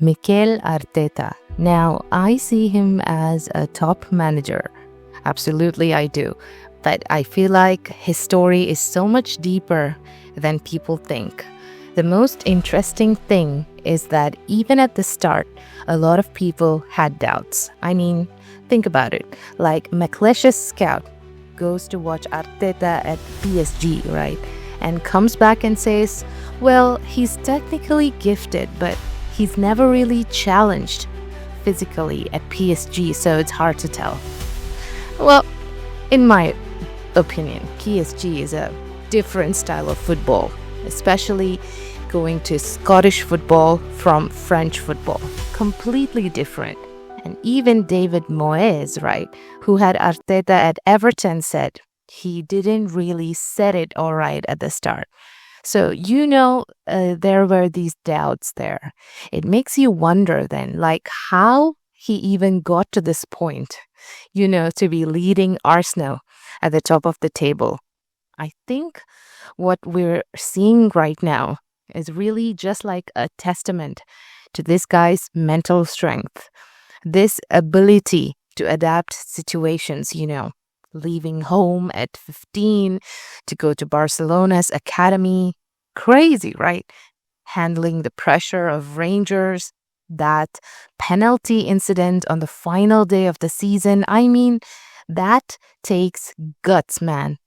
Mikel Arteta. Now, I see him as a top manager. Absolutely, I do. But I feel like his story is so much deeper than people think. The most interesting thing is that even at the start, a lot of people had doubts. I mean, think about it. Like McLeish's scout goes to watch Arteta at PSG, right? And comes back and says, well, he's technically gifted, but he's never really challenged physically at PSG, so it's hard to tell. Well, in my opinion, PSG is a different style of football, especially going to Scottish football from French football. Completely different. And even David Moyes, right, who had Arteta at Everton, said he didn't really set it all right at the start. So, there were these doubts there. It makes you wonder then, like, how he even got to this point, to be leading Arsenal at the top of the table. I think what we're seeing right now is really just like a testament to this guy's mental strength, this ability to adapt situations, leaving home at 15 to go to Barcelona's academy. Crazy, right? Handling the pressure of Rangers, that penalty incident on the final day of the season. I mean, that takes guts, man.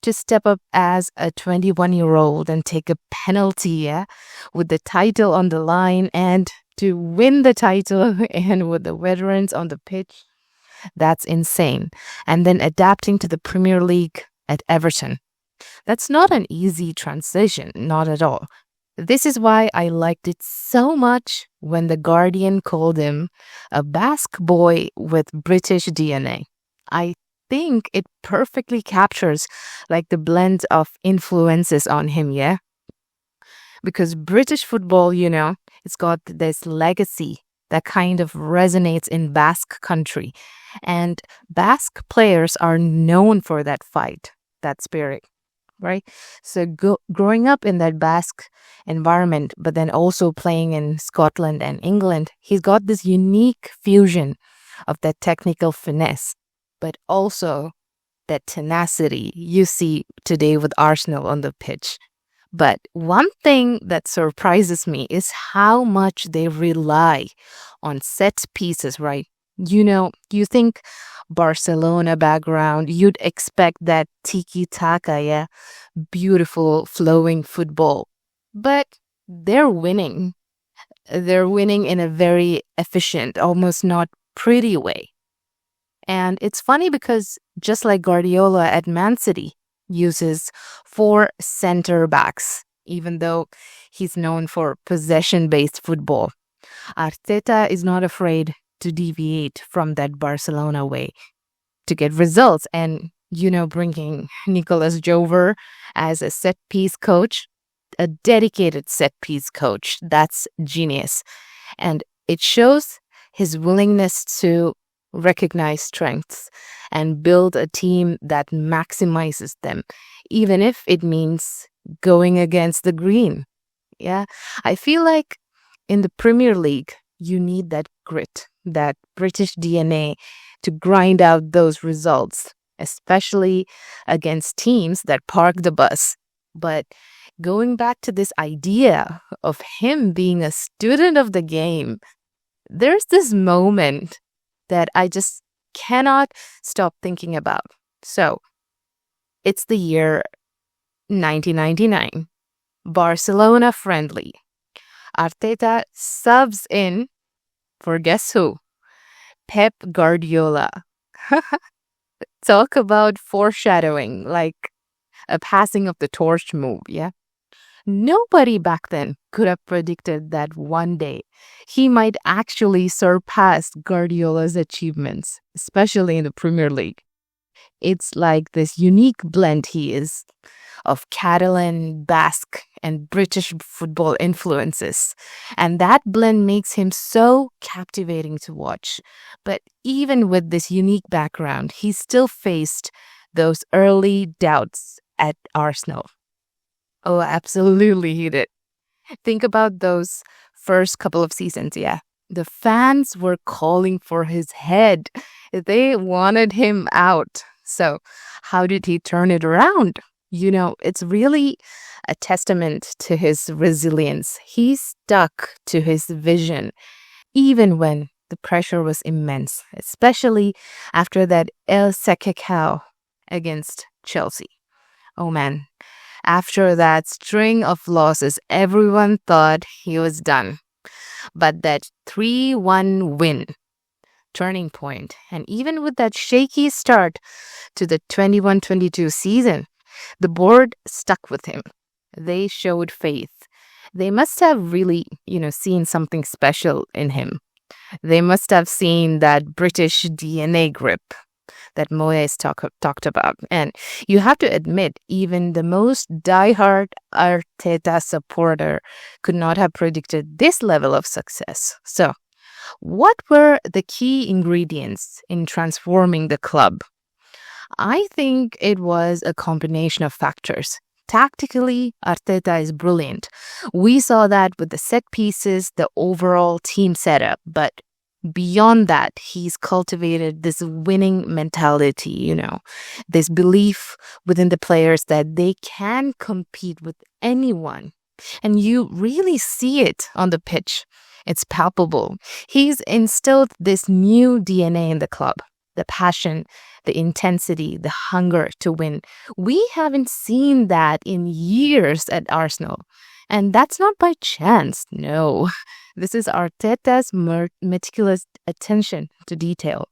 To step up as a 21-year-old and take a penalty, yeah, with the title on the line and to win the title and with the veterans on the pitch. That's insane. And then adapting to the Premier League at Everton. That's not an easy transition, not at all. This is why I liked it so much when The Guardian called him a Basque boy with British DNA. I think it perfectly captures like the blend of influences on him, yeah? Because British football, it's got this legacy that kind of resonates in Basque country. And Basque players are known for that fight, that spirit, right? So growing up in that Basque environment, but then also playing in Scotland and England, he's got this unique fusion of that technical finesse, but also that tenacity you see today with Arsenal on the pitch. But one thing that surprises me is how much they rely on set pieces, right? You think Barcelona background, you'd expect that tiki-taka, yeah, beautiful flowing football. But they're winning. They're winning in a very efficient, almost not pretty way. And it's funny because just like Guardiola at Man City uses 4 center backs, even though he's known for possession-based football. Arteta is not afraid to deviate from that Barcelona way to get results. And, bringing Nicolas Jover as a set piece coach, a dedicated set piece coach, that's genius. And it shows his willingness to recognize strengths and build a team that maximizes them, even if it means going against the green. Yeah, I feel like in the Premier League, you need that grit, that British DNA to grind out those results, especially against teams that park the bus. But going back to this idea of him being a student of the game, there's this moment that I just cannot stop thinking about. So, it's the year 1999, Barcelona friendly. Arteta subs in for guess who? Pep Guardiola. Talk about foreshadowing, like a passing of the torch move, yeah? Nobody back then could have predicted that one day he might actually surpass Guardiola's achievements, especially in the Premier League. It's like this unique blend he is of Catalan, Basque, and British football influences. And that blend makes him so captivating to watch. But even with this unique background, he still faced those early doubts at Arsenal. Oh, absolutely, he did. Think about those first couple of seasons, yeah. The fans were calling for his head. They wanted him out. So, how did he turn it around? It's really a testament to his resilience. He stuck to his vision even when the pressure was immense, especially after that El Secacao against Chelsea. Oh man, after that string of losses, everyone thought he was done. But that 3-1 win, turning point, and even with that shaky start to the 21-22 season, the board stuck with him. They showed faith. They must have really, seen something special in him. They must have seen that British DNA grip that Moyes talked about. And you have to admit, even the most diehard Arteta supporter could not have predicted this level of success. So, what were the key ingredients in transforming the club? I think it was a combination of factors. Tactically, Arteta is brilliant. We saw that with the set pieces, the overall team setup, but beyond that, he's cultivated this winning mentality, this belief within the players that they can compete with anyone. And you really see it on the pitch. It's palpable. He's instilled this new DNA in the club, the passion, the intensity, the hunger to win. We haven't seen that in years at Arsenal. And that's not by chance, no. This is Arteta's meticulous attention to detail.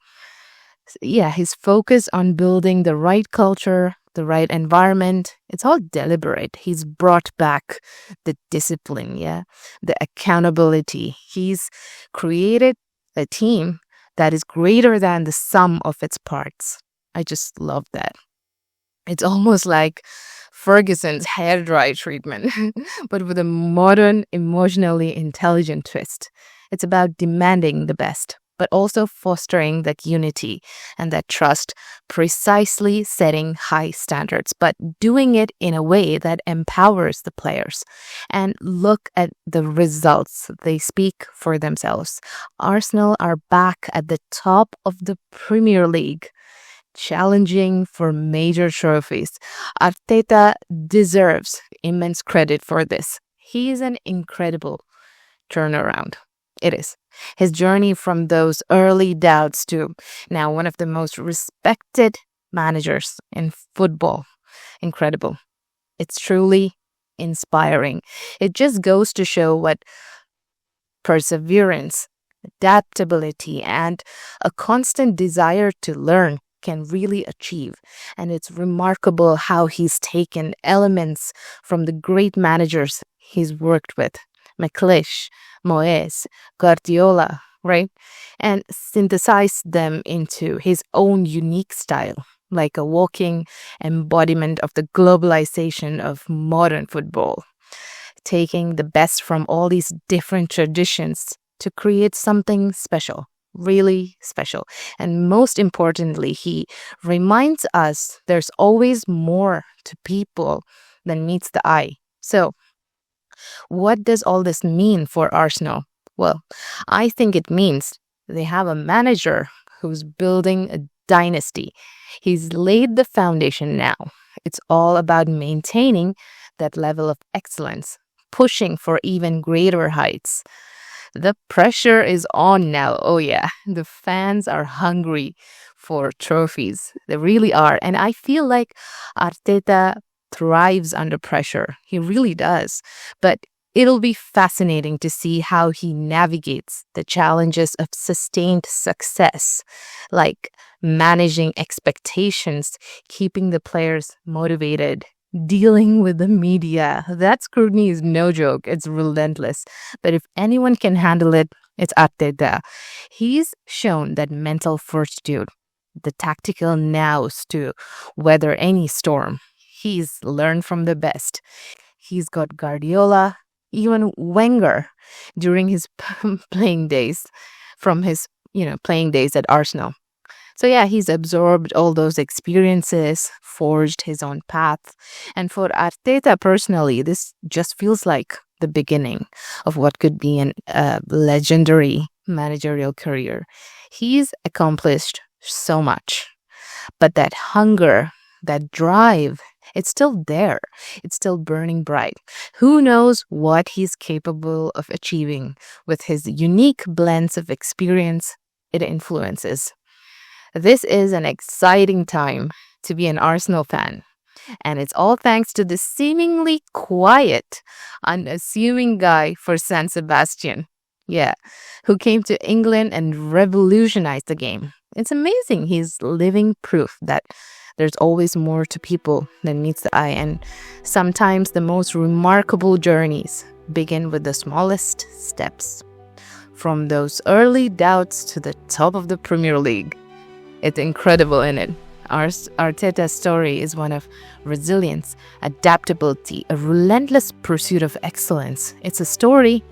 Yeah, his focus on building the right culture, the right environment, it's all deliberate. He's brought back the discipline, yeah, the accountability. He's created a team that is greater than the sum of its parts. I just love that. It's almost like Ferguson's hair dry treatment, but with a modern, emotionally intelligent twist. It's about demanding the best, but also fostering that unity and that trust, precisely setting high standards, but doing it in a way that empowers the players. And look at the results. They speak for themselves. Arsenal are back at the top of the Premier League, challenging for major trophies. Arteta deserves immense credit for this. He is an incredible turnaround. It is. His journey from those early doubts to now one of the most respected managers in football. Incredible. It's truly inspiring. It just goes to show what perseverance, adaptability, and a constant desire to learn can really achieve. And it's remarkable how he's taken elements from the great managers he's worked with, McLeish, Moyes, Guardiola, right? And synthesized them into his own unique style, like a walking embodiment of the globalization of modern football, taking the best from all these different traditions to create something special, really special. And most importantly, he reminds us there's always more to people than meets the eye. So, what does all this mean for Arsenal? Well, I think it means they have a manager who's building a dynasty. He's laid the foundation now. It's all about maintaining that level of excellence, pushing for even greater heights. The pressure is on now. Oh, yeah. The fans are hungry for trophies. They really are. And I feel like Arteta thrives under pressure. He really does. But it'll be fascinating to see how he navigates the challenges of sustained success, like managing expectations, keeping the players motivated, dealing with the media. That scrutiny is no joke. It's relentless. But if anyone can handle it, it's Arteta. He's shown that mental fortitude, the tactical nous to weather any storm. He's learned from the best. He's got Guardiola, even Wenger during his playing days, from his, playing days at Arsenal. So yeah, he's absorbed all those experiences, forged his own path. And for Arteta personally, this just feels like the beginning of what could be a legendary managerial career. He's accomplished so much, but that hunger, that drive, it's still there. It's still burning bright. Who knows what he's capable of achieving with his unique blends of experience it influences. This is an exciting time to be an Arsenal fan. And it's all thanks to this seemingly quiet, unassuming guy for San Sebastian. Yeah, who came to England and revolutionized the game. It's amazing. He's living proof that there's always more to people than meets the eye. And sometimes the most remarkable journeys begin with the smallest steps. From those early doubts to the top of the Premier League. It's incredible, isn't it? Arteta's story is one of resilience, adaptability, a relentless pursuit of excellence. It's a story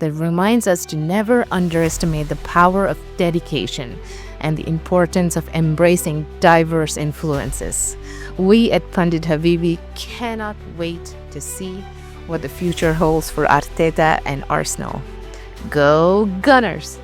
that reminds us to never underestimate the power of dedication and the importance of embracing diverse influences. We at Pundit Habibi cannot wait to see what the future holds for Arteta and Arsenal. Go Gunners!